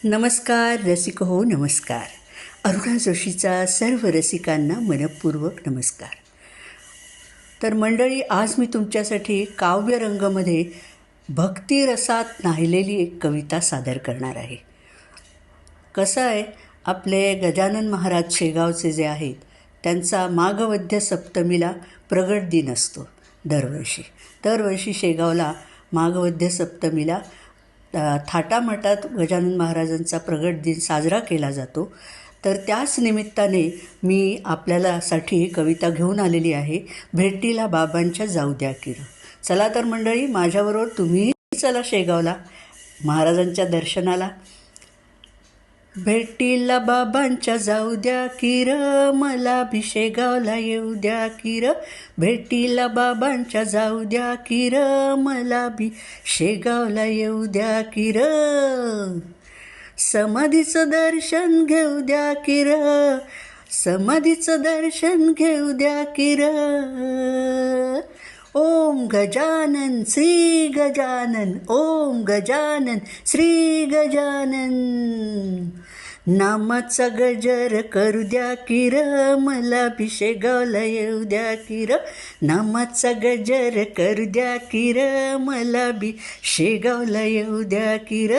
नमस्कार रसिक हो नमस्कार. अरुणा जोशीचा सर्व रसिकांना मनपूर्वक नमस्कार. तर मंडळी, आज मी तुमच्यासाठी काव्यरंगमध्ये भक्तिरसात न्हायलेली एक कविता सादर करणार आहे. कसं आहे, आपले गजानन महाराज शेगावचे जे आहेत त्यांचा माघवद्य सप्तमीला प्रगट दिन असतो. दरवर्षी शेगावला माघवद्य सप्तमीला थाटामाटात गजानन महाराजांचा प्रगट दिन साजरा केला जातो. तर त्याच निमित्ताने मी आपल्यासाठी ही कविता घेऊन आलेली आहे. भेटीला बाबांच्या जाऊ द्या किर. चला तर मंडळी, माझ्याबरोबर तुम्हीही चला शेगावला महाराजांच्या दर्शनाला. भेटीला बाबांच्या जाऊ द्या किर, मला भी शेगावला येऊ द्या किर. भेटीला बाबांच्या जाऊ द्या किर, मला भी शेगावला येऊ द्या किर. समाधीचं दर्शन घेऊ द्या किर, समाधीचं दर्शन घेऊ द्या किर. ओम गजानन श्री गजानन, ओम गजानन श्री गजानन. नामाचा गजर करू द्या किर, मला भी शेगावला येऊ द्या किर. नामाचा गजर करू द्या किर, मला भी शेगावला येऊ द्या किर.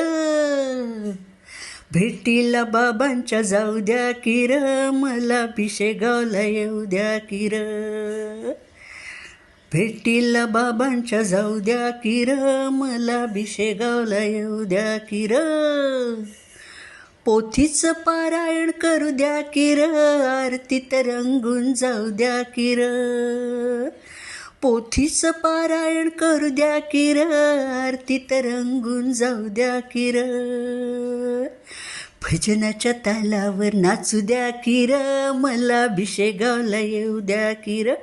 भेटीला बाबांच्या जाऊ द्या किर, मला भी शेगावला येऊ द्या किर. भेटीला बाबांच्या जाऊ द्या किर, मला भी शेगावला येऊ द्या किर. पोथीचं पारायण करू द्या किर, आरतीत रंगून जाऊ द्या किर. पोथीचं पारायण करू द्या किर, आरतीत रंगून जाऊ द्या किर. भजनाच्या तालावर नाचू द्या किर, मला भी शेगावला येऊ द्या किर.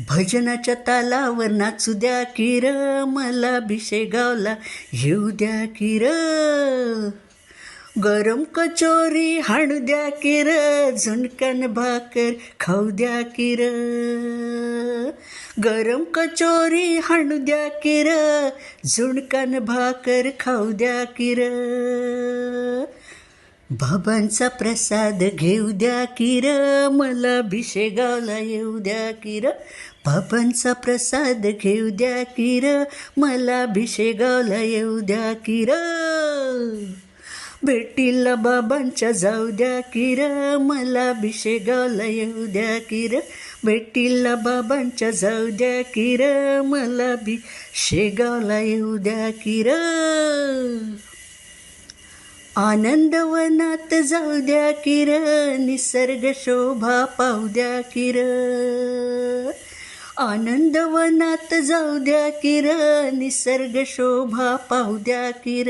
भजनाच्या तालावर नाचू द्या किर, मला भी शेगावला येऊ द्या किर. गरम कचोरी हाणू द्या किर, झुणकन भाकर खाऊ द्या किर. गरम कचोरी हाणू द्या किर, झुणकन भाकर खाऊ द्या किर. बाबांचा प्रसाद घेऊ द्या किर, मला भी शेगावला येऊ द्या किर. बाबांचा प्रसाद घेऊ द्या किर, मला भी शेगावला येऊ द्या किर. भेटीला बाबांच्या जाऊ द्या किर, मला भी शेगावला येऊ द्या किर. भेटीला बाबांच्या जाऊ द्या किर, मला भी शेगावला येऊ द्या किर. आनंदवनात जाऊ द्या किर, निसर्ग शोभा पाहू द्या किर. आनंदवनात जाऊ द्या किर, निसर्ग शोभा पाहू द्या किर.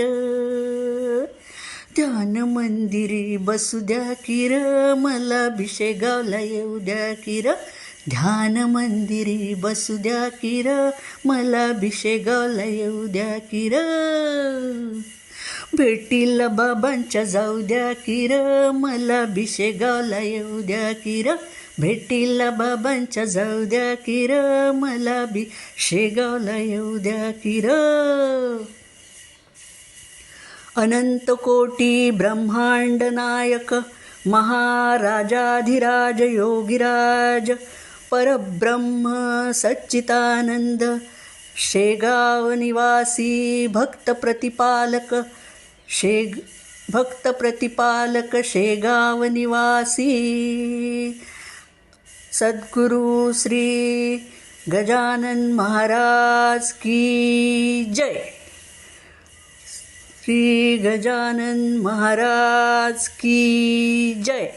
ध्यान मंदिरी बसू द्या किर, मला भी शेगावला येऊ द्या किर. ध्यान मंदिरी बसू द्या किर, मला भी शेगावला येऊ द्या किर. भेटीला बाबांच्या जाऊ द्या किर, मला भी शेगावला येऊ द्या किर. भेटीला बाबांच्या जाऊ द्या किर, मला भी शेगावला येऊ द्या किर. अनंत कोटी ब्रह्मांड नायक, महाराजाधिराज योगीराज, परब्रह्म सच्चिदानंद, शेगाव निवासी भक्त प्रतिपालक. भक्त प्रतिपालक शेगाव निवासी, सद्गुरु श्री गजानन महाराज की जय. श्री गजानन महाराज की जय.